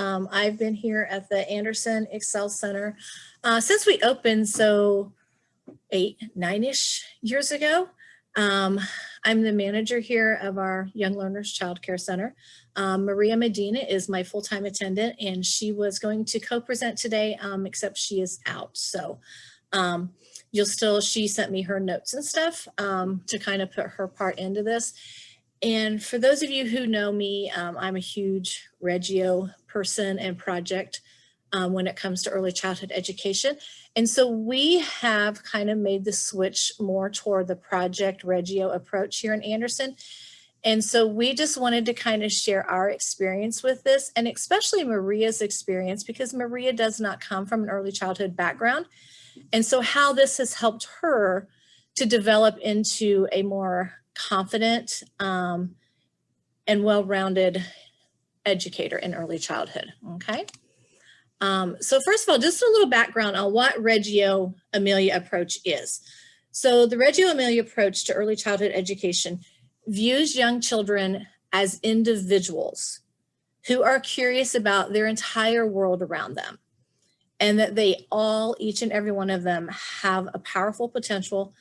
I've been here at the Anderson Excel Center since we opened, so 9-ish years ago. I'm the manager here of our Young Learners Child Care Center. Maria Medina is my full-time attendant, and she was going to co-present today, except she is out. So she sent me her notes and stuff to kind of put her part into this. And for those of you who know me, I'm a huge Reggio person and project when it comes to early childhood education. And so we have kind of made the switch more toward the Project Reggio approach here in Anderson. And so we just wanted to kind of share our experience with this, and especially Maria's experience, because Maria does not come from an early childhood background. And so how this has helped her to develop into a more confident and well-rounded educator in early childhood, okay? So first of all, just a little background on what Reggio Emilia approach is. So the Reggio Emilia approach to early childhood education views young children as individuals who are curious about their entire world around them, and that they all, each and every one of them, have a powerful potential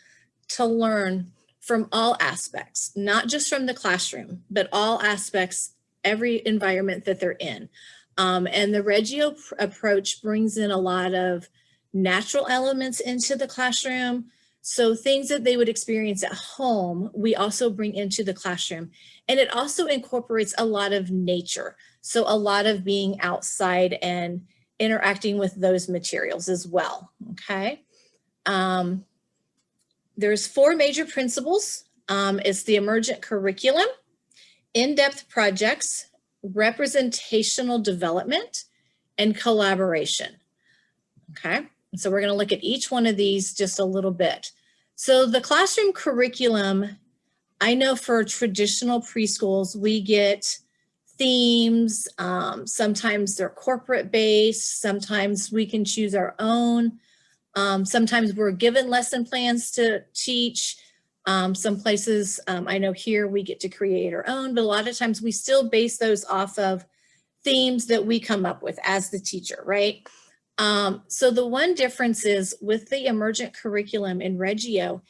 to learn from all aspects, not just from the classroom, but all aspects, every environment that they're in. And the Reggio approach brings in a lot of natural elements into the classroom. So things that they would experience at home, we also bring into the classroom. And it also incorporates a lot of nature. So a lot of being outside and interacting with those materials as well, okay? There's 4 major principles. It's the emergent curriculum, in-depth projects, representational development, and collaboration, okay? So we're gonna look at each one of these just a little bit. So the classroom curriculum, I know for traditional preschools, we get themes, sometimes they're corporate based, sometimes we can choose our own, sometimes we're given lesson plans to teach. Some places, I know here we get to create our own, but a lot of times we still base those off of themes that we come up with as the teacher, right? So the one difference is with the emergent curriculum in Reggio,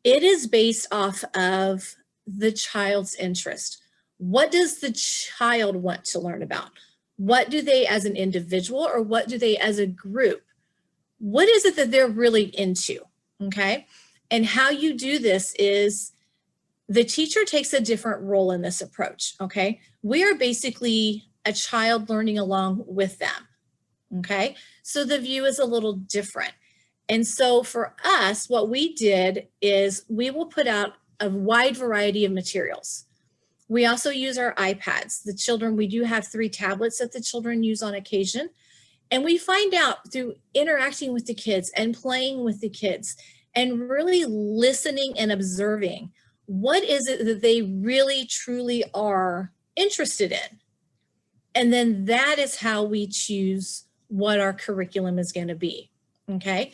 it is based off of the child's interest. What does the child want to learn about? What do they as an individual, or what do they as a group? What is it that they're really into, okay? And how you do this is the teacher takes a different role in this approach, okay? We are basically a child learning along with them, okay? So the view is a little different. And so for us, what we did is we will put out a wide variety of materials. We also use our iPads. The children, we do have 3 tablets that the children use on occasion. And we find out through interacting with the kids and playing with the kids and really listening and observing, what is it that they really truly are interested in? And then that is how we choose what our curriculum is going to be, okay?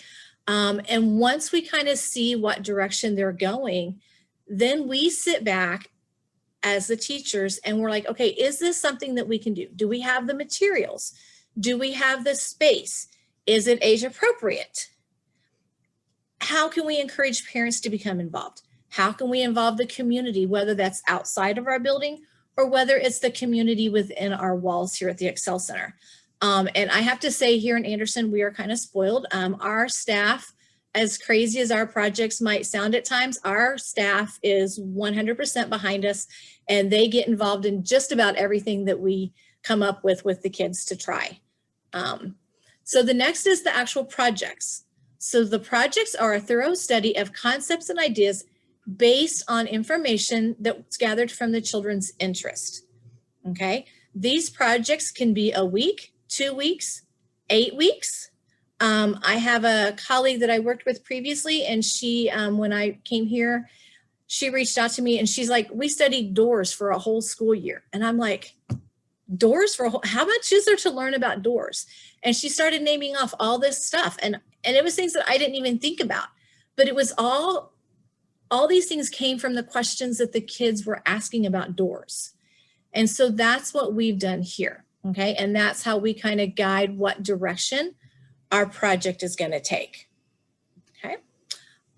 And once we kind of see what direction they're going, then we sit back as the teachers and we're like, okay, is this something that we can do? Do we have the materials? Do we have the space? Is it age appropriate? How can we encourage parents to become involved? How can we involve the community, whether that's outside of our building or whether it's the community within our walls here at the Excel Center? And I have to say, here in Anderson, we are kind of spoiled. Our staff, as crazy as our projects might sound at times, our staff is 100% behind us, and they get involved in just about everything that we come up with the kids to try. So the next is the actual projects. So the projects are a thorough study of concepts and ideas based on information that's gathered from the children's interest, okay? These projects can be a week, 2 weeks, 8 weeks. I have a colleague that I worked with previously, and she, when I came here, she reached out to me and she's like, we studied doors for a whole school year. And I'm like, doors for a whole, how much is there to learn about doors? And she started naming off all this stuff. And it was things that I didn't even think about, but it was all these things came from the questions that the kids were asking about doors. And so that's what we've done here. okay? And that's how we kind of guide what direction our project is going to take, okay?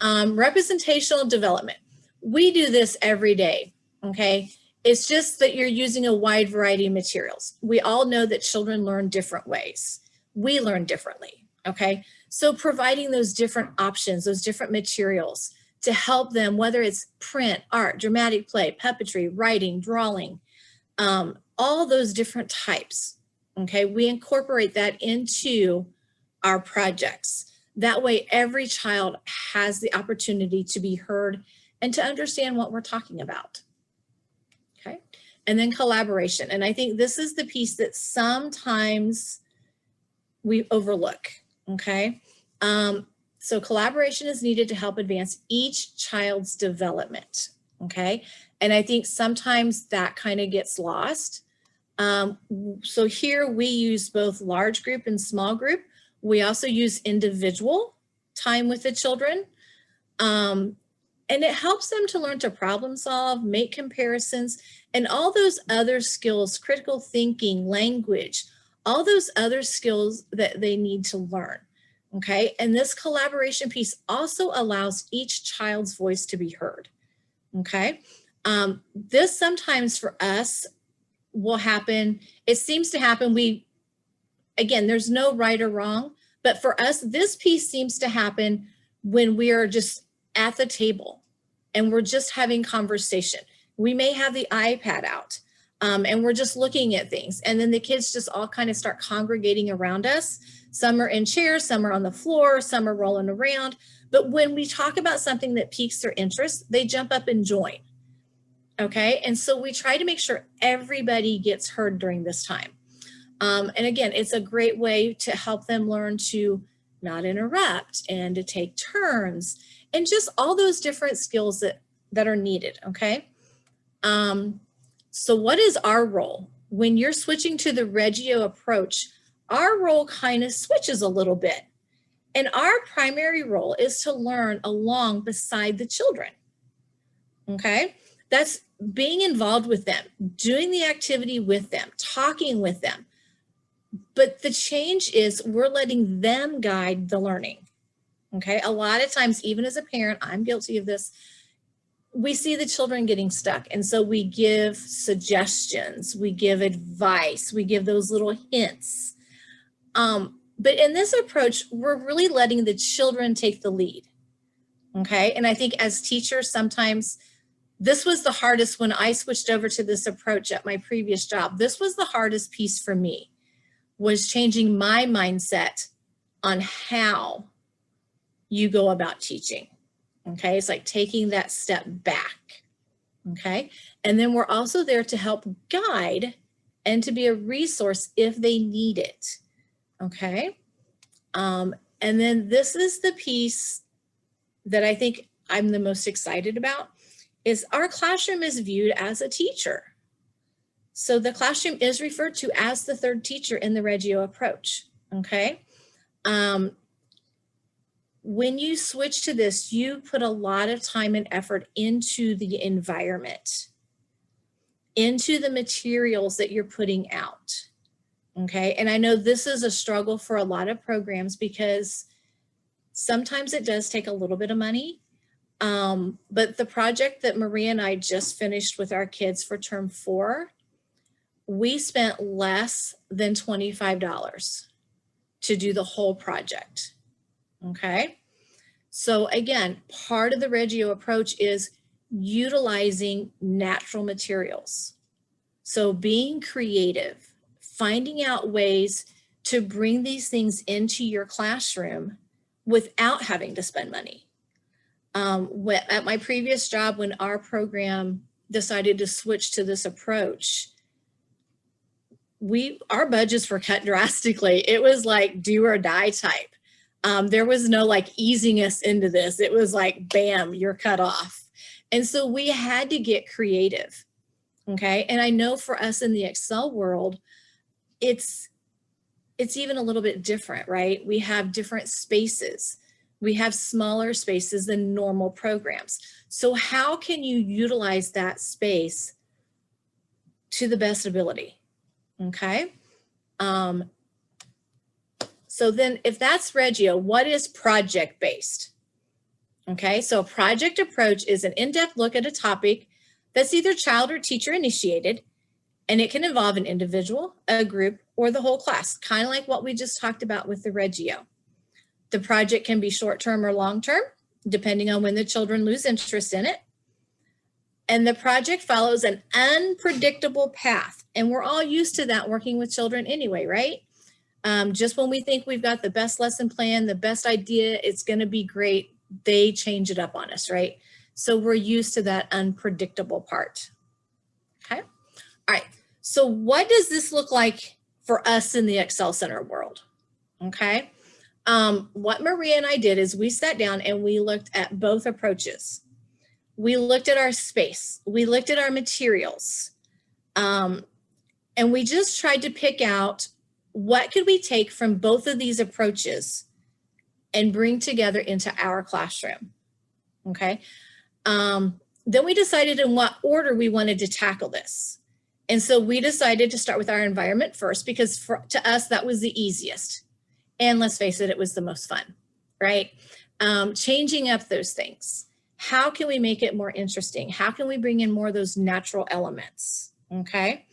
Representational development. We do this every day, okay? It's just that you're using a wide variety of materials. We all know that children learn different ways. We learn differently, okay? So providing those different options, those different materials to help them, whether it's print, art, dramatic play, puppetry, writing, drawing, all those different types, okay? We incorporate that into our projects. That way, every child has the opportunity to be heard and to understand what we're talking about, okay? And then collaboration. And I think this is the piece that sometimes we overlook, okay? So collaboration is needed to help advance each child's development, okay? And I think sometimes that kind of gets lost. So here we use both large group and small group. We also use individual time with the children. And it helps them to learn to problem solve, make comparisons, and all those other skills, critical thinking, language, all those other skills that they need to learn, okay? And this collaboration piece also allows each child's voice to be heard, okay? This sometimes for us will happen, it seems to happen, again, there's no right or wrong, but for us, this piece seems to happen when we are just at the table and we're just having conversation. We may have the iPad out and we're just looking at things, and then the kids just all kind of start congregating around us. Some are in chairs, some are on the floor, some are rolling around. But when we talk about something that piques their interest, they jump up and join. Okay, and so we try to make sure everybody gets heard during this time. And again, it's a great way to help them learn to not interrupt and to take turns and just all those different skills that are needed, okay? So what is our role? When you're switching to the Reggio approach, our role kind of switches a little bit. And our primary role is to learn along beside the children, okay? That's being involved with them, doing the activity with them, talking with them. But the change is we're letting them guide the learning, okay? A lot of times, even as a parent, I'm guilty of this, we see the children getting stuck. And so we give suggestions, we give advice, we give those little hints. But in this approach, we're really letting the children take the lead, okay? And I think as teachers, sometimes this was the hardest when I switched over to this approach at my previous job. This was the hardest piece for me, was changing my mindset on how you go about teaching, okay? It's like taking that step back, okay? And then we're also there to help guide and to be a resource if they need it, okay? And then this is the piece that I think I'm the most excited about, is our classroom is viewed as a teacher. So the classroom is referred to as the third teacher in the Reggio approach, okay? When you switch to this, you put a lot of time and effort into the environment, into the materials that you're putting out, okay? And I know this is a struggle for a lot of programs because sometimes it does take a little bit of money. But the project that Maria and I just finished with our kids for term 4, we spent less than $25 to do the whole project, okay? So again, part of the Reggio approach is utilizing natural materials. So being creative, finding out ways to bring these things into your classroom without having to spend money. At my previous job, when our program decided to switch to this approach, our budgets were cut drastically. It was like do or die type. There was no like easing us into this. It was like, bam, you're cut off. And so we had to get creative, okay? And I know for us in the Excel world, it's even a little bit different, right? We have different spaces. We have smaller spaces than normal programs. So how can you utilize that space to the best ability, okay? So then if that's Reggio, what is project-based? Okay, so a project approach is an in-depth look at a topic that's either child or teacher initiated, and it can involve an individual, a group, or the whole class, kind of like what we just talked about with the Reggio. The project can be short-term or long-term, depending on when the children lose interest in it. And the project follows an unpredictable path. And we're all used to that working with children anyway, right? Just when we think we've got the best lesson plan, the best idea, it's going to be great, they change it up on us, right? So we're used to that unpredictable part. Okay. All right. So what does this look like for us in the Excel Center world? Okay. What Maria and I did is we sat down and we looked at both approaches. We looked at our space. We looked at our materials. And we just tried to pick out what could we take from both of these approaches and bring together into our classroom, okay? Then we decided in what order we wanted to tackle this. And so we decided to start with our environment first because to us, that was the easiest. And let's face it, it was the most fun, right? Changing up those things. How can we make it more interesting? How can we bring in more of those natural elements, okay?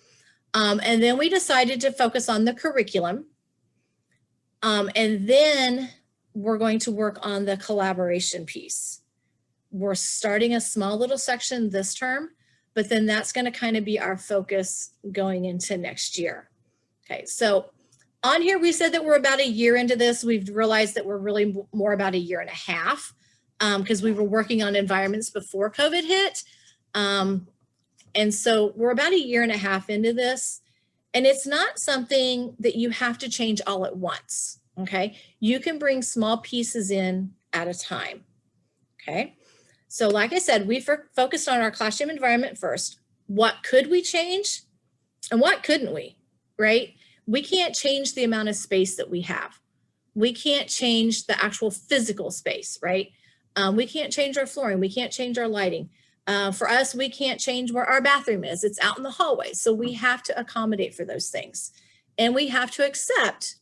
And then we decided to focus on the curriculum. And then we're going to work on the collaboration piece. We're starting a small little section this term, but then that's going to kind of be our focus going into next year. Okay, so on here, we said that we're about a year into this. We've realized that we're really more about a year and a half because we were working on environments before COVID hit. And so we're about a year and a half into this, and it's not something that you have to change all at once, okay? You can bring small pieces in at a time, okay? So like I said, we focused on our classroom environment first. What could we change and what couldn't we, right? We can't change the amount of space that we have. We can't change the actual physical space, right? We can't change our flooring. We can't change our lighting. For us, we can't change where our bathroom is. It's out in the hallway. So we have to accommodate for those things. And we have to accept,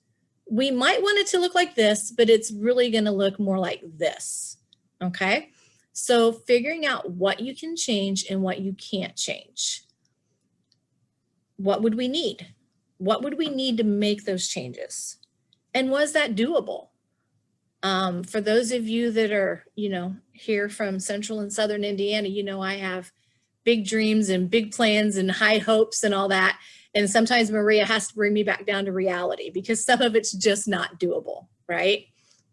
we might want it to look like this, but it's really going to look more like this. Okay. So figuring out what you can change and what you can't change. What would we need? What would we need to make those changes? And was that doable? For those of you that are, here from Central and Southern Indiana, I have big dreams and big plans and high hopes and all that. And sometimes Maria has to bring me back down to reality because some of it's just not doable, right?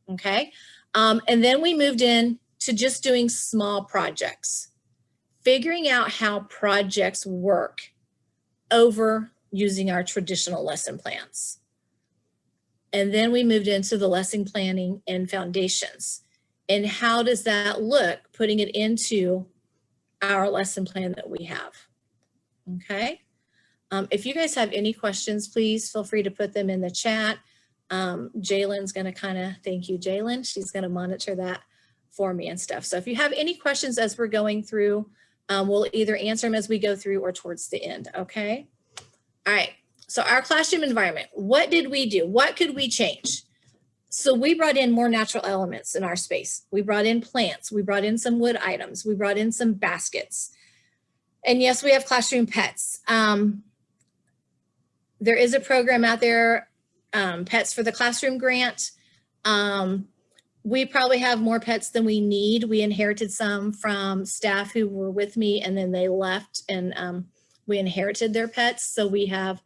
Okay. And then we moved in to just doing small projects, figuring out how projects work over using our traditional lesson plans. And then we moved into the lesson planning and foundations. And how does that look, putting it into our lesson plan that we have? Okay. If you guys have any questions, please feel free to put them in the chat. Jalen's going to thank you, Jalen. She's going to monitor that for me and stuff. So if you have any questions as we're going through, we'll either answer them as we go through or towards the end. Okay. All right. So our classroom environment, what did we do? What could we change? So we brought in more natural elements in our space. We brought in plants. We brought in some wood items. We brought in some baskets. And yes, we have classroom pets. There is a program out there, Pets for the Classroom grant. We probably have more pets than we need. We inherited some from staff who were with me and then they left and we inherited their pets. So we have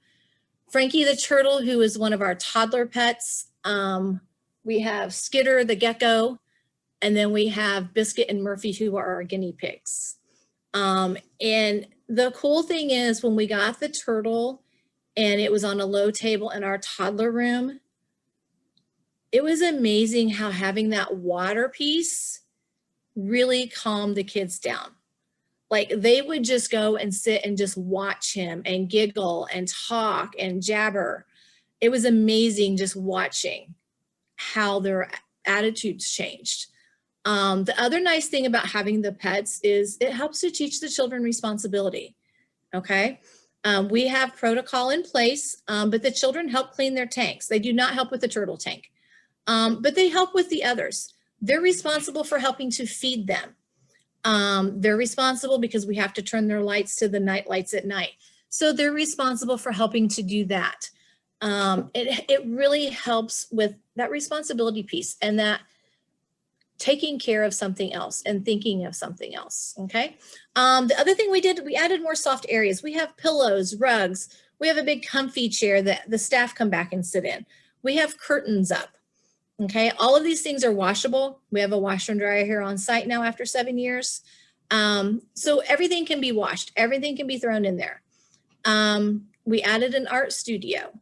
Frankie the turtle, who is one of our toddler pets. We have Skitter the gecko, and then we have Biscuit and Murphy, who are our guinea pigs. And the cool thing is when we got the turtle and it was on a low table in our toddler room, it was amazing how having that water piece really calmed the kids down. Like they would just go and sit and just watch him and giggle and talk and jabber. It was amazing just watching how their attitudes changed. The other nice thing about having the pets is it helps to teach the children responsibility, okay? We have protocol in place, but the children help clean their tanks. They do not help with the turtle tank, but they help with the others. They're responsible for helping to feed them. They're responsible because we have to turn their lights to the night lights at night. So they're responsible for helping to do that. It really helps with that responsibility piece and that taking care of something else and thinking of something else, okay? The other thing we did, we added more soft areas. We have pillows, rugs. We have a big comfy chair that the staff come back and sit in. We have curtains up, okay? All of these things are washable. We have a washer and dryer here on site now after 7 years. So everything can be washed. Everything can be thrown in there. We added an art studio.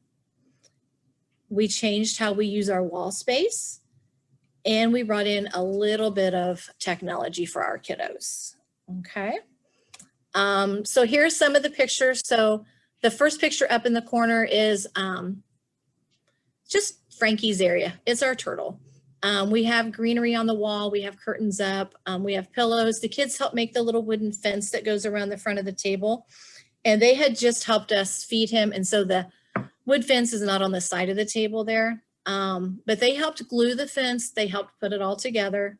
We changed how we use our wall space. And we brought in a little bit of technology for our kiddos, okay? So here's some of the pictures. So the first picture up in the corner is just Frankie's area. It's our turtle. We have greenery on the wall. We have curtains up. We have pillows. The kids help make the little wooden fence that goes around the front of the table. And they had just helped us feed him. And so the wood fence is not on the side of the table there. But they helped glue the fence. They helped put it all together.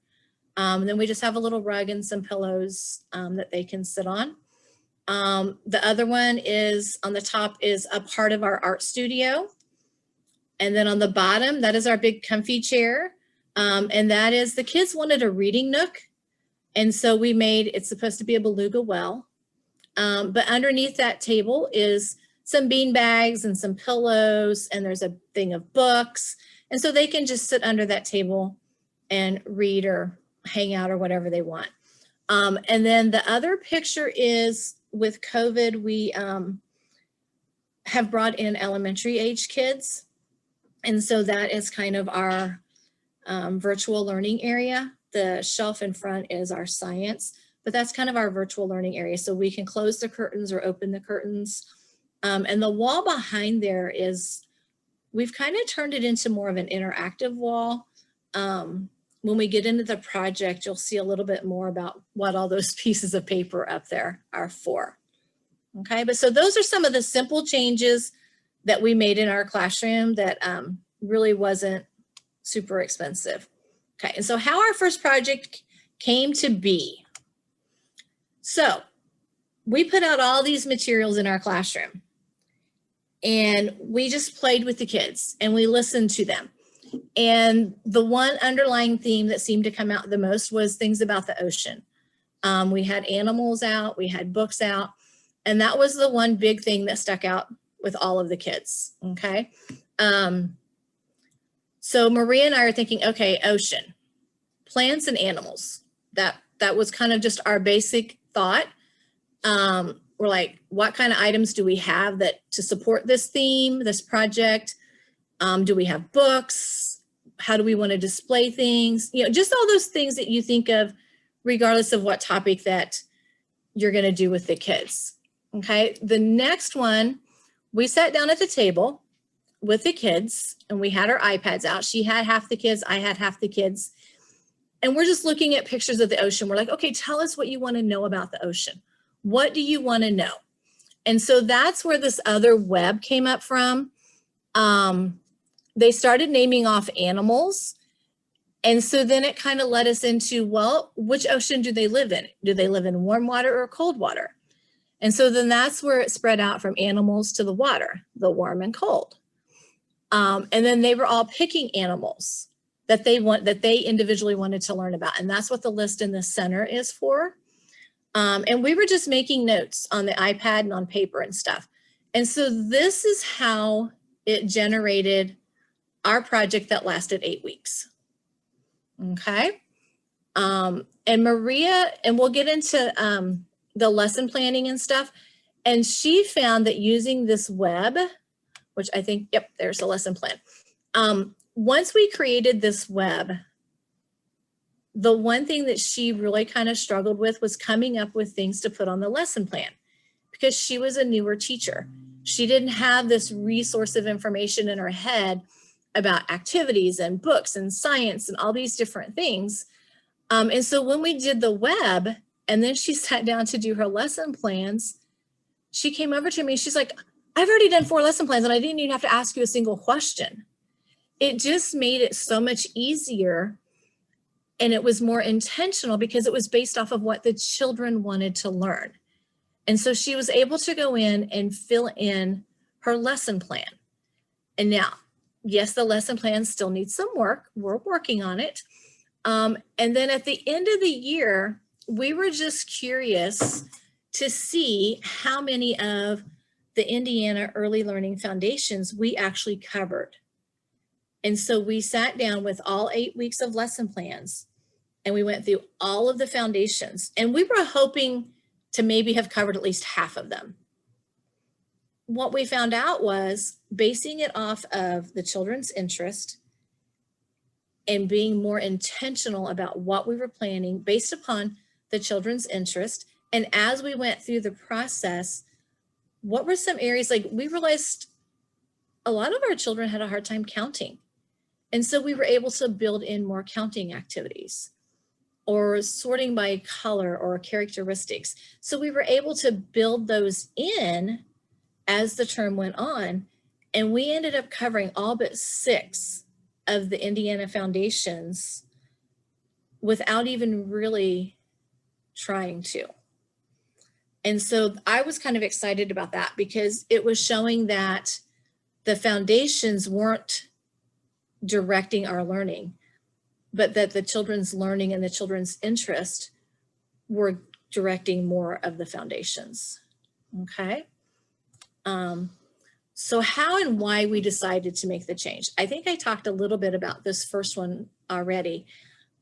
And then we just have a little rug and some pillows that they can sit on. The other one is on the top is a part of our art studio. And then on the bottom, that is our big comfy chair. And that is, the kids wanted a reading nook. And so we made, it's supposed to be a beluga well. But underneath that table is some bean bags and some pillows, and there's a thing of books. And so they can just sit under that table and read or hang out or whatever they want. And then the other picture is with COVID, we have brought in elementary age kids. And so that is kind of our virtual learning area. The shelf in front is our science, but that's kind of our virtual learning area. So we can close the curtains or open the curtains. And the wall behind there is, we've kind of turned it into more of an interactive wall. When we get into the project, you'll see a little bit more about what all those pieces of paper up there are for. Okay, but so those are some of the simple changes that we made in our classroom that really wasn't super expensive. Okay, and so how our first project came to be. So we put out all these materials in our classroom. And we just played with the kids and we listened to them. And the one underlying theme that seemed to come out the most was things about the ocean. We had animals out, we had books out, and that was the one big thing that stuck out with all of the kids, okay? So Maria and I are thinking, okay, ocean, plants and animals. That was kind of just our basic thought. We're like, what kind of items do we have that to support this theme, this project? Do we have books? How do we want to display things? You know, just all those things that you think of, regardless of what topic that you're going to do with the kids. Okay, the next one, we sat down at the table with the kids and we had our iPads out. She had half the kids, I had half the kids. And we're just looking at pictures of the ocean. We're like, okay, tell us what you want to know about the ocean. What do you want to know? And so that's where this other web came up from. They started naming off animals. And so then it kind of led us into, well, which ocean do they live in? Do they live in warm water or cold water? And so then that's where it spread out from animals to the water, the warm and cold. And then they were all picking animals that they individually wanted to learn about. And that's what the list in the center is for. And we were just making notes on the iPad and on paper and stuff. And so this is how it generated our project that lasted 8 weeks. Okay. And Maria, and we'll get into the lesson planning and stuff. And she found that using this web, which I think, yep, there's a lesson plan. Once we created this web, the one thing that she really kind of struggled with was coming up with things to put on the lesson plan because she was a newer teacher. She didn't have this resource of information in her head about activities and books and science and all these different things. And so when we did the web and then she sat down to do her lesson plans, she came over to me. She's like, I've already done 4 lesson plans and I didn't even have to ask you a single question. It just made it so much easier. And it was more intentional because it was based off of what the children wanted to learn. And so she was able to go in and fill in her lesson plan. And now, yes, the lesson plan still needs some work. We're working on it. And then at the end of the year, we were just curious to see how many of the Indiana Early Learning Foundations we actually covered. And so we sat down with all 8 weeks of lesson plans and we went through all of the foundations, and we were hoping to maybe have covered at least half of them. What we found out was basing it off of the children's interest and being more intentional about what we were planning based upon the children's interest. And as we went through the process, what were some areas, like we realized a lot of our children had a hard time counting. And so we were able to build in more counting activities or sorting by color or characteristics. So we were able to build those in as the term went on. And we ended up covering all but 6 of the Indiana foundations without even really trying to. And so I was kind of excited about that because it was showing that the foundations weren't directing our learning, but that the children's learning and the children's interest were directing more of the foundations. Okay. So how and why we decided to make the change. I think I talked a little bit about this first one already.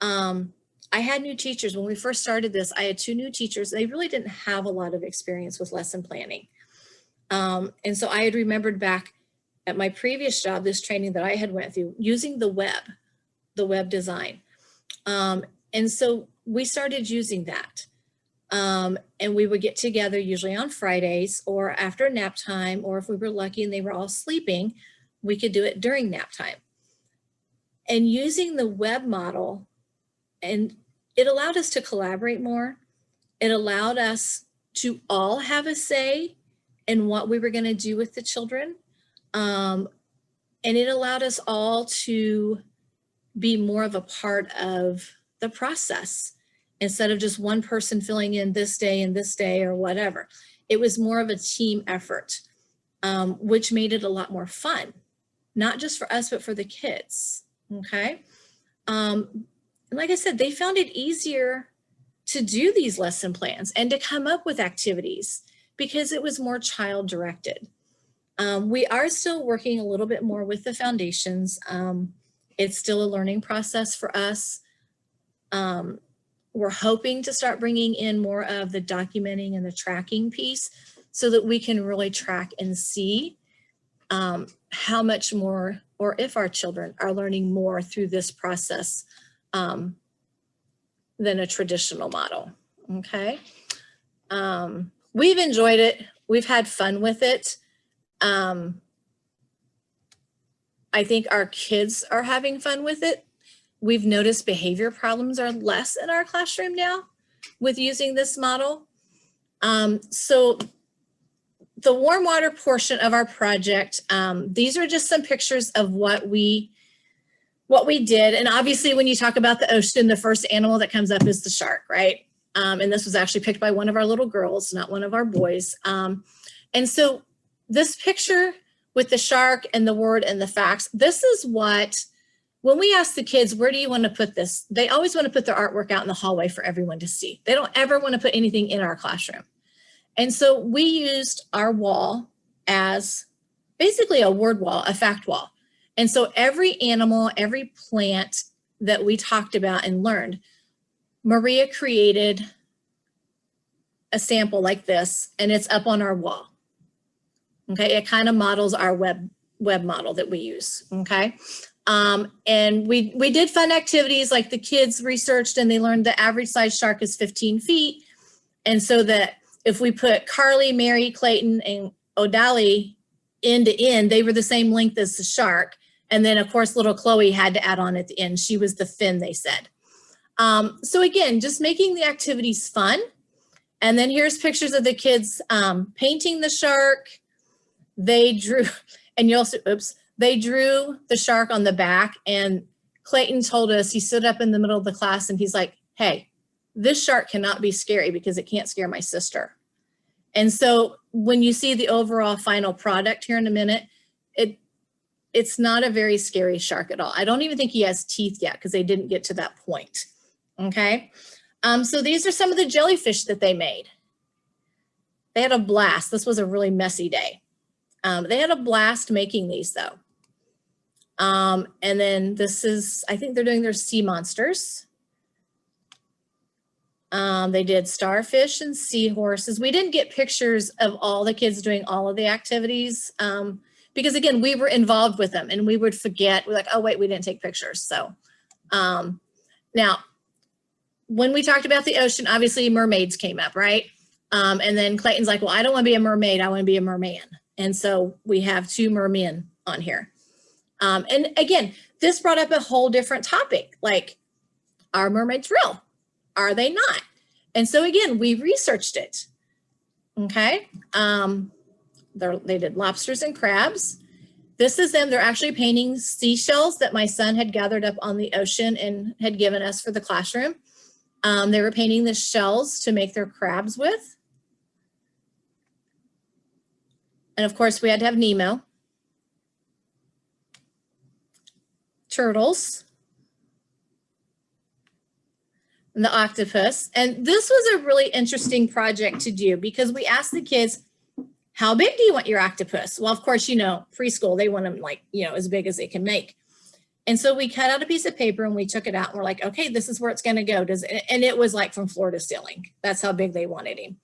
I had new teachers. When we first started this, I had 2 new teachers. They really didn't have a lot of experience with lesson planning. And so I had remembered back at my previous job, this training that I had went through using the web design. And so we started using that. And we would get together usually on Fridays or after nap time, or if we were lucky and they were all sleeping, we could do it during nap time. And using the web model, and it allowed us to collaborate more. It allowed us to all have a say in what we were going to do with the children. And it allowed us all to be more of a part of the process instead of just one person filling in this day and this day or whatever. It was more of a team effort, which made it a lot more fun, not just for us, but for the kids, okay? And like I said, they found it easier to do these lesson plans and to come up with activities because it was more child directed. We are still working a little bit more with the foundations. It's still a learning process for us. We're hoping to start bringing in more of the documenting and the tracking piece so that we can really track and see how much more, or if our children are learning more through this process than a traditional model, okay? We've enjoyed it. We've had fun with it. I think our kids are having fun with it. We've noticed behavior problems are less in our classroom now with using this model. So the warm water portion of our project, these are just some pictures of what we did. And obviously when you talk about the ocean, the first animal that comes up is the shark, right? And this was actually picked by one of our little girls, not one of our boys. And so this picture with the shark and the word and the facts, this is what, when we ask the kids, where do you want to put this? They always want to put their artwork out in the hallway for everyone to see. They don't ever want to put anything in our classroom. And so we used our wall as basically a word wall, a fact wall. And so every animal, every plant that we talked about and learned, Maria created a sample like this, and it's up on our wall. Okay, it kind of models our web model that we use, okay? And we did fun activities, like the kids researched and they learned the average size shark is 15 feet. And so that if we put Carly, Mary, Clayton, and O'Dally end to end, they were the same length as the shark. And then of course, little Chloe had to add on at the end. She was the fin, they said. So again, just making the activities fun. And then here's pictures of the kids painting the shark. They drew, and you'll see, oops, they drew the shark on the back, and Clayton told us, he stood up in the middle of the class and he's like, hey, this shark cannot be scary because it can't scare my sister. And so when you see the overall final product here in a minute, it's not a very scary shark at all. I don't even think he has teeth yet because they didn't get to that point, okay? So these are some of the jellyfish that they made. They had a blast. This was a really messy day. They had a blast making these though. And then this is, I think they're doing their sea monsters. They did starfish and seahorses. We didn't get pictures of all the kids doing all of the activities because again, we were involved with them and we would forget. We're like, oh wait, we didn't take pictures. So now, when we talked about the ocean, obviously mermaids came up, right? And then Clayton's like, well, I don't want to be a mermaid. I want to be a merman. And so we have 2 mermen on here. And again, this brought up a whole different topic. Like, are mermaids real? Are they not? And so again, we researched it. Okay. They did lobsters and crabs. This is them. They're actually painting seashells that my son had gathered up on the ocean and had given us for the classroom. They were painting the shells to make their crabs with. And of course, we had to have Nemo. Turtles. And the octopus. And this was a really interesting project to do because we asked the kids, how big do you want your octopus? Well, of course, you know, preschool, they want them like, you know, as big as they can make. And so we cut out a piece of paper and we took it out and we're like, okay, this is where it's going to go. And it was like from floor to ceiling. That's how big they wanted him.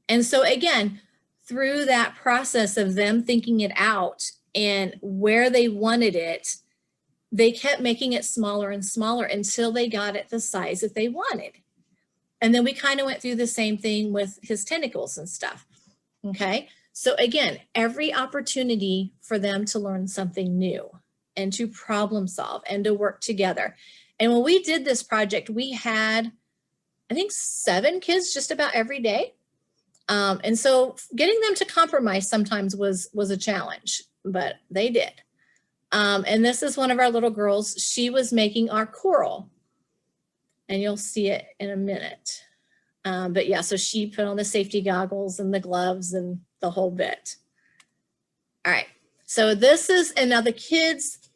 And so again, through that process of them thinking it out and where they wanted it, they kept making it smaller and smaller until they got it the size that they wanted. And then we kind of went through the same thing with his tentacles and stuff. Okay. So again, every opportunity for them to learn something new and to problem solve and to work together. And when we did this project, we had, I think, 7 kids just about every day. And so getting them to compromise sometimes was a challenge, but they did. And this is one of our little girls. She was making our coral, and you'll see it in a minute. But yeah, so she put on the safety goggles and the gloves and the whole bit. All right, so this is, and now the kids,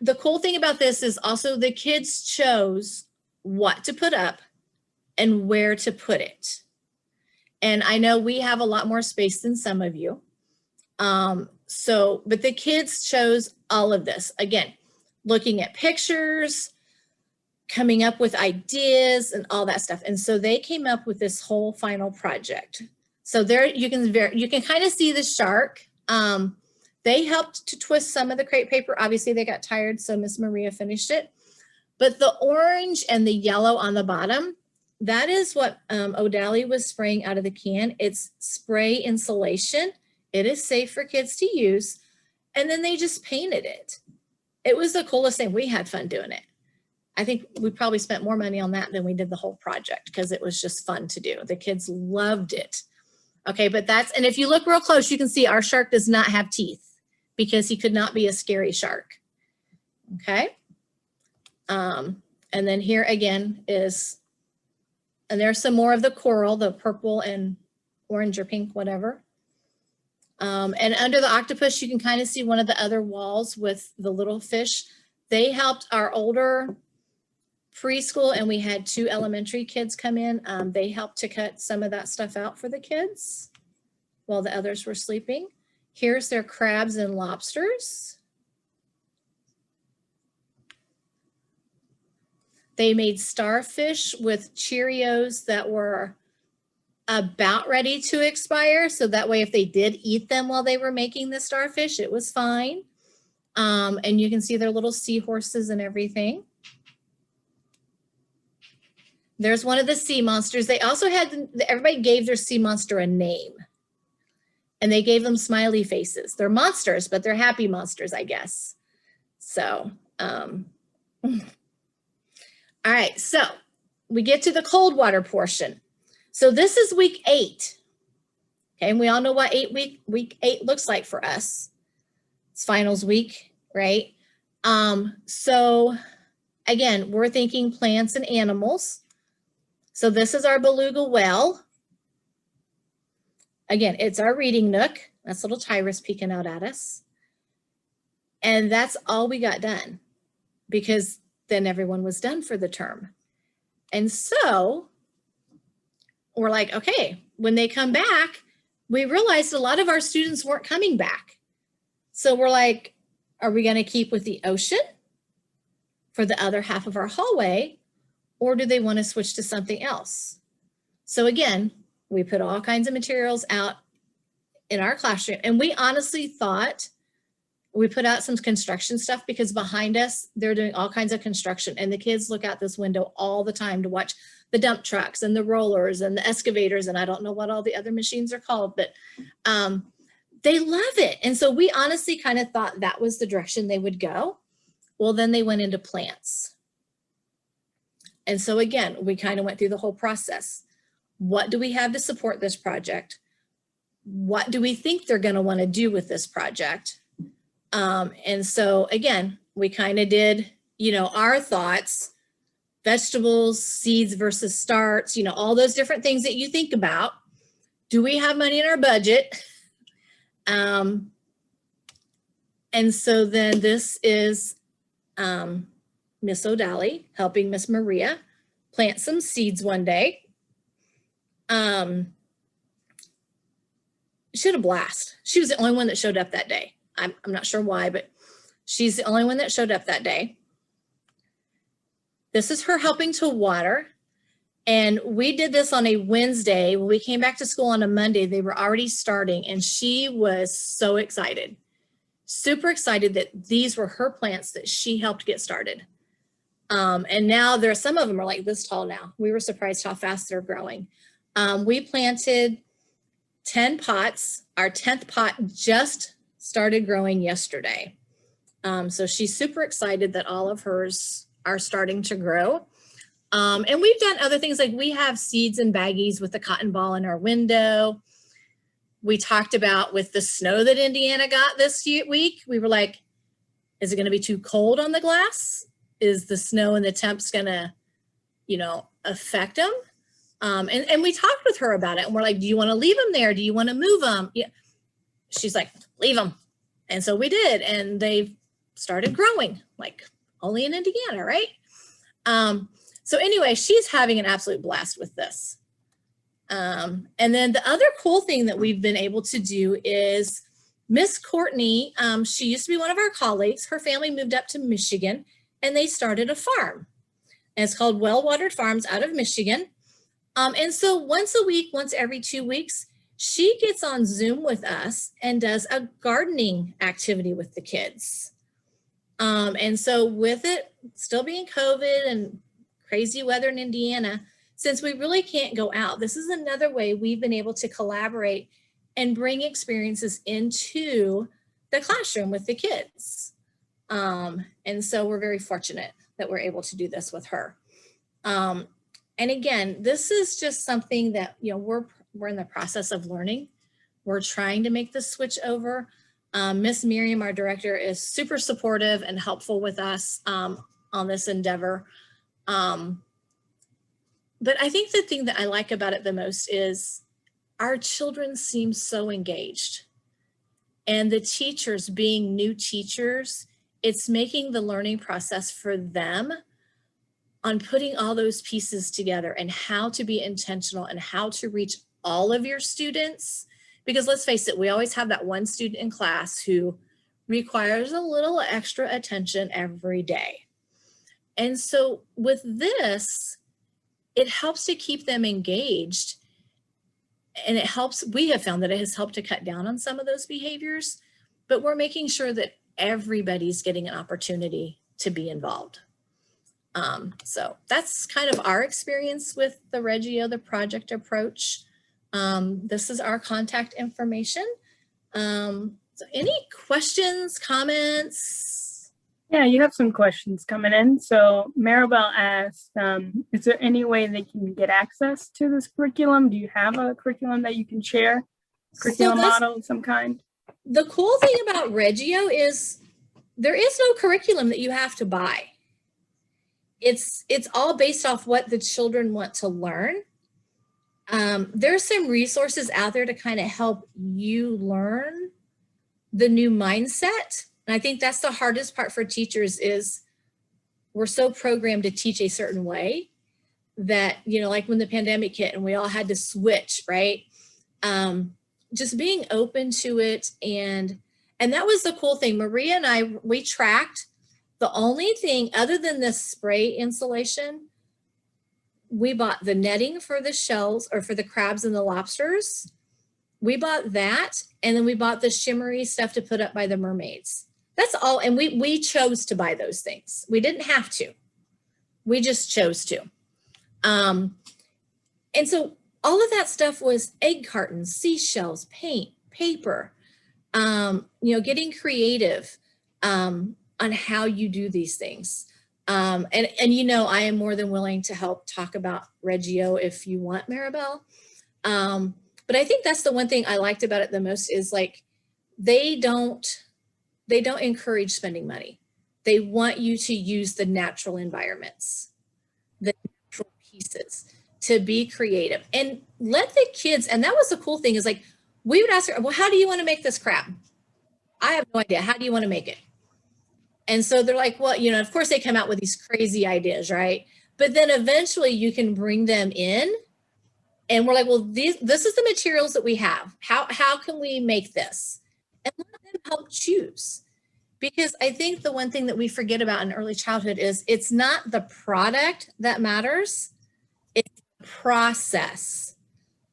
the cool thing about this is also the kids chose what to put up and where to put it. And I know we have a lot more space than some of you. But the kids chose all of this. Again, looking at pictures, coming up with ideas and all that stuff. And so they came up with this whole final project. So there you can kind of see the shark. They helped to twist some of the crepe paper. Obviously they got tired, so Miss Maria finished it. But the orange and the yellow on the bottom, that is what O'Dally was spraying out of the can. It's spray insulation. It is safe for kids to use. And then they just painted it. It was the coolest thing. We had fun doing it. I think we probably spent more money on that than we did the whole project because it was just fun to do. The kids loved it. Okay, but and if you look real close, you can see our shark does not have teeth because he could not be a scary shark. Okay. And then here again is, and there's some more of the coral, the purple and orange or pink, whatever. And under the octopus, you can kind of see one of the other walls with the little fish. They helped our older preschool, and we had 2 elementary kids come in. They helped to cut some of that stuff out for the kids while the others were sleeping. Here's their crabs and lobsters. They made starfish with Cheerios that were about ready to expire. So that way, if they did eat them while they were making the starfish, it was fine. And you can see their little seahorses and everything. There's one of the sea monsters. They also had, everybody gave their sea monster a name. And they gave them smiley faces. They're monsters, but they're happy monsters, I guess. So, all right, so we get to the cold water portion. So this is week 8. Okay, and we all know what week 8 looks like for us. It's finals week, right? So again, we're thinking plants and animals. So this is our beluga whale. Again, it's our reading nook. That's little Tyrus peeking out at us. And that's all we got done, because then everyone was done for the term. And so we're like, okay, when they come back, we realized a lot of our students weren't coming back. So we're like, are we going to keep with the ocean for the other half of our hallway, or do they want to switch to something else? So again, we put all kinds of materials out in our classroom, and we honestly thought we put out some construction stuff, because behind us, they're doing all kinds of construction, and the kids look out this window all the time to watch the dump trucks and the rollers and the excavators, and I don't know what all the other machines are called, but they love it. And so we honestly kind of thought that was the direction they would go. Well, then they went into plants. And so again, we kind of went through the whole process. What do we have to support this project? What do we think they're going to want to do with this project? And so again, we kind of did, our thoughts, vegetables, seeds versus starts, all those different things that you think about. Do we have money in our budget? And so then this is Miss O'Dally helping Miss Maria plant some seeds one day. She had a blast. She was the only one that showed up that day. I'm not sure why, but she's the only one that showed up that day. This is her helping to water. And we did this on a Wednesday. When we came back to school on a Monday, they were already starting, and she was so excited, super excited that these were her plants that she helped get started. And now some of them are like this tall now. We were surprised how fast they're growing. We planted 10 pots. Our 10th pot just started growing yesterday. So she's super excited that all of hers are starting to grow. And we've done other things, like we have seeds in baggies with a cotton ball in our window. We talked about with the snow that Indiana got this week, we were like, is it going to be too cold on the glass? Is the snow and the temps going to, affect them? And we talked with her about it, and we're like, do you want to leave them there? Do you want to move them? Yeah. She's like, leave them. And so we did, and they've started growing like only in Indiana, right? So anyway, she's having an absolute blast with this. And then the other cool thing that we've been able to do is Miss Courtney, she used to be one of our colleagues. Her family moved up to Michigan, and they started a farm. And it's called Well Watered Farms out of Michigan. And so once a week, once every 2 weeks, she gets on Zoom with us and does a gardening activity with the kids. And so with it still being COVID and crazy weather in Indiana, since we really can't go out, this is another way we've been able to collaborate and bring experiences into the classroom with the kids. And so we're very fortunate that we're able to do this with her. And again, this is just something that, we're in the process of learning. We're trying to make the switch over. Miss Miriam, our director, is super supportive and helpful with us on this endeavor. But I think the thing that I like about it the most is our children seem so engaged. And the teachers, being new teachers, it's making the learning process for them on putting all those pieces together and how to be intentional and how to reach all of your students. Because let's face it, we always have that one student in class who requires a little extra attention every day. And so with this, it helps to keep them engaged. And we have found that it has helped to cut down on some of those behaviors, but we're making sure that everybody's getting an opportunity to be involved. So that's kind of our experience with the Reggio, the project approach. This is our contact information. So any questions, comments? Yeah, you have some questions coming in. So Maribel asked, is there any way they can get access to this curriculum? Do you have a curriculum that you can share? Curriculum model of some kind? The cool thing about Reggio is there is no curriculum that you have to buy. It's all based off what the children want to learn. There's some resources out there to kind of help you learn the new mindset. And I think that's the hardest part for teachers is we're so programmed to teach a certain way that, you know, like when the pandemic hit and we all had to switch, right? Just being open to it. And that was the cool thing. Maria and I, we tracked the only thing other than the spray insulation. We bought the netting for the shells or for the crabs and the lobsters. We bought that. And then we bought the shimmery stuff to put up by the mermaids. That's all. And we chose to buy those things. We didn't have to. We just chose to. And so all of that stuff was egg cartons, seashells, paint, paper, you know, getting creative on how you do these things. And you know, I am more than willing to help talk about Reggio if you want, Maribel. But I think that's the one thing I liked about it the most is like, they don't encourage spending money. They want you to use the natural environments, the natural pieces, to be creative and let the kids. And that was the cool thing is like, we would ask her, well, how do you want to make this crab? I have no idea. How do you want to make it? And so they're like, well, you know, of course they come out with these crazy ideas, right? But then eventually you can bring them in and we're like, well, this is the materials that we have. How can we make this? And let them help choose. Because I think the one thing that we forget about in early childhood is it's not the product that matters, it's the process.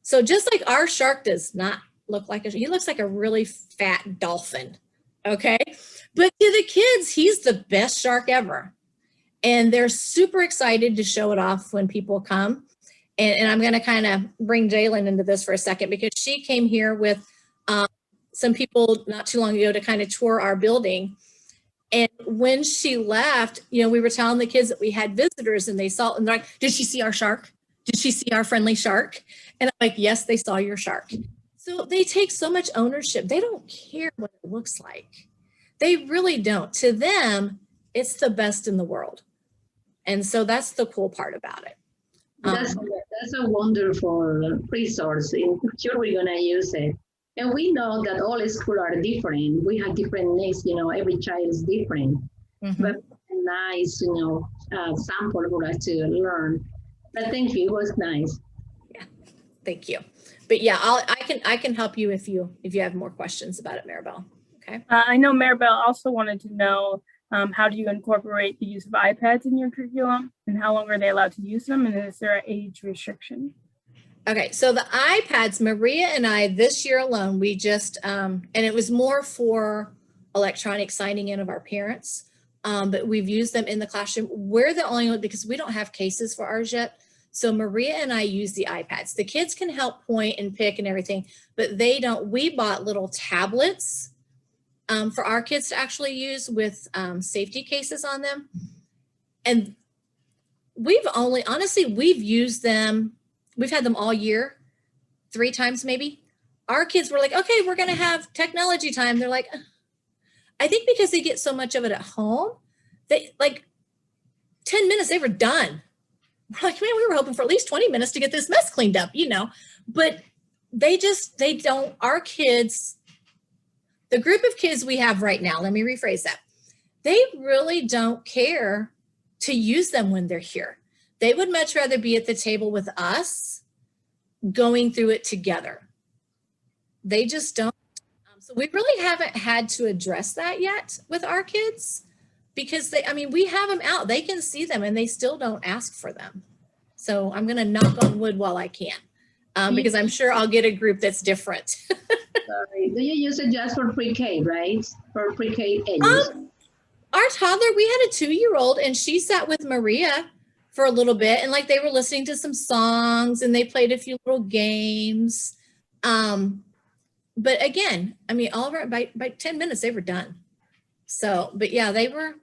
So just like our shark does not look like he looks like a really fat dolphin, okay? But to the kids, he's the best shark ever. And they're super excited to show it off when people come. And I'm gonna kind of bring Jalen into this for a second because she came here with some people not too long ago to kind of tour our building. And when she left, you know, we were telling the kids that we had visitors and they saw, and they're like, did she see our shark? Did she see our friendly shark? And I'm like, yes, they saw your shark. So they take so much ownership. They don't care what it looks like. They really don't. To them, it's the best in the world. And so that's the cool part about it. That's a wonderful resource. In future, we're going to use it. And we know that all schools are different. We have different needs, you know, every child is different. Mm-hmm. But nice, you know, sample for us to learn. But thank you, it was nice. Yeah, thank you. But yeah, I can help you if you have more questions about it, Maribel. Okay. I know Maribel also wanted to know how do you incorporate the use of iPads in your curriculum and how long are they allowed to use them? And is there an age restriction? Okay, so the iPads, Maria and I, this year alone, we just, and it was more for electronic signing in of our parents, but we've used them in the classroom. We're the only one, because we don't have cases for ours yet. So Maria and I use the iPads. The kids can help point and pick and everything, but they don't. We bought little tablets for our kids to actually use with safety cases on them. And we've only, honestly, we've used them. We've had them all year, 3 times maybe. Our kids were like, okay, we're going to have technology time. They're like, I think because they get so much of it at home, they like 10 minutes, they were done. We're like, man, we were hoping for at least 20 minutes to get this mess cleaned up, you know, but they don't, our kids, the group of kids we have right now, let me rephrase that. They really don't care to use them when they're here. They would much rather be at the table with us going through it together. They just don't. So we really haven't had to address that yet with our kids because we have them out. They can see them and they still don't ask for them. So I'm going to knock on wood while I can because I'm sure I'll get a group that's different. Sorry. Do you use it just for pre-K, right? For pre-K ages? Our toddler, we had a 2-year-old and she sat with Maria for a little bit and like they were listening to some songs and they played a few little games. But again, all of our, by 10 minutes, they were done. So, but yeah, they were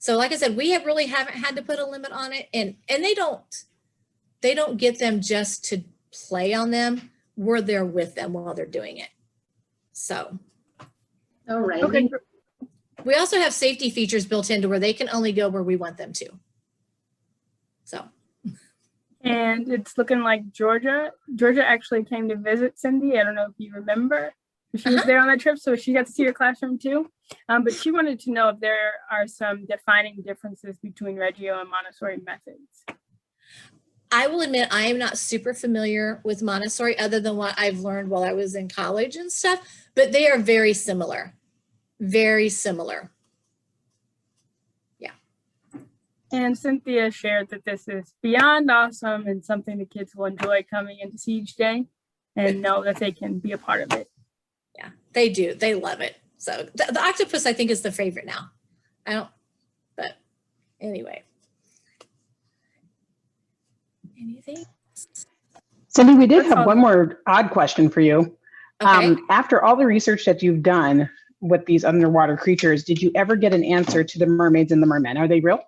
So like I said, we really haven't had to put a limit on it, and they don't get them just to play on them. We're there with them while they're doing it. So. All right. Okay. We also have safety features built into where they can only go where we want them to. So. And it's looking like Georgia actually came to visit Cindy. I don't know if you remember. She was there on that trip, so she got to see your classroom too. But she wanted to know if there are some defining differences between Reggio and Montessori methods. I will admit I am not super familiar with Montessori other than what I've learned while I was in college and stuff, but they are very similar. Very similar. Yeah. And Cynthia shared that this is beyond awesome and something the kids will enjoy coming in to see each day and know that they can be a part of it. Yeah, they do. They love it. So the octopus, I think, is the favorite now. But anyway. Anything? Cindy, we did That's have all. one more odd question for you. Okay. After all the research that you've done with these underwater creatures, did you ever get an answer to the mermaids and the mermen? Are they real?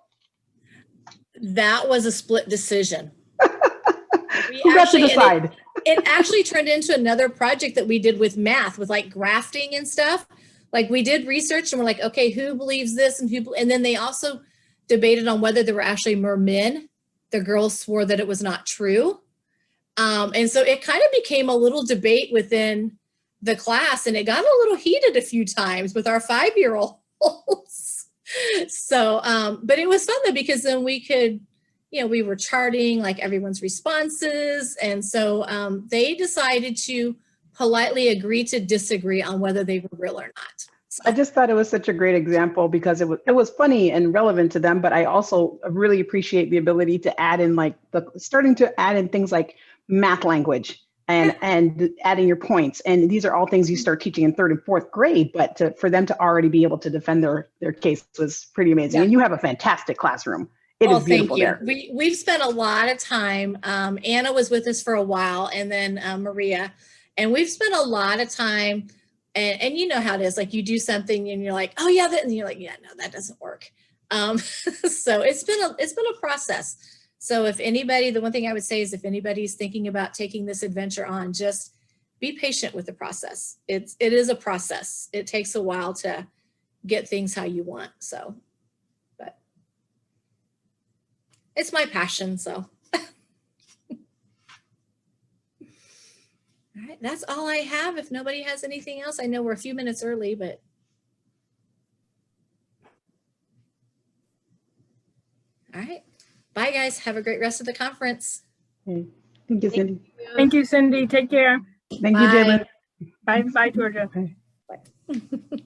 That was a split decision. Who got to decide? It actually turned into another project that we did with math, with like grafting and stuff. Like we did research and we're like, okay, who believes this and then they also debated on whether there were actually mermen. The girls swore that it was not true. And so it kind of became a little debate within the class, and it got a little heated a few times with our 5-year-olds. So, but it was fun though, because then we could, we were charting like everyone's responses. And so they decided to politely agree to disagree on whether they were real or not. So. I just thought it was such a great example because it was funny and relevant to them, but I also really appreciate the ability to add in starting to add in things like math language and adding your points. And these are all things you start teaching in 3rd and 4th grade, but for them to already be able to defend their case was pretty amazing. Yeah. And you have a fantastic classroom. It is beautiful there. We've spent a lot of time. Anna was with us for a while, and then Maria, and we've spent a lot of time. And you know how it is, like you do something and you're like, oh yeah, and you're like, yeah, no, that doesn't work. So it's been a process. So if anybody, the one thing I would say is if anybody's thinking about taking this adventure on, just be patient with the process. It is a process. It takes a while to get things how you want. So, but it's my passion. So. All right, that's all I have. If nobody has anything else, I know we're a few minutes early, but. All right. Bye, guys. Have a great rest of the conference. Thank you, Cindy. Thank you, Cindy. Take care. Thank you, Jalen. Bye, Georgia. Bye. Bye.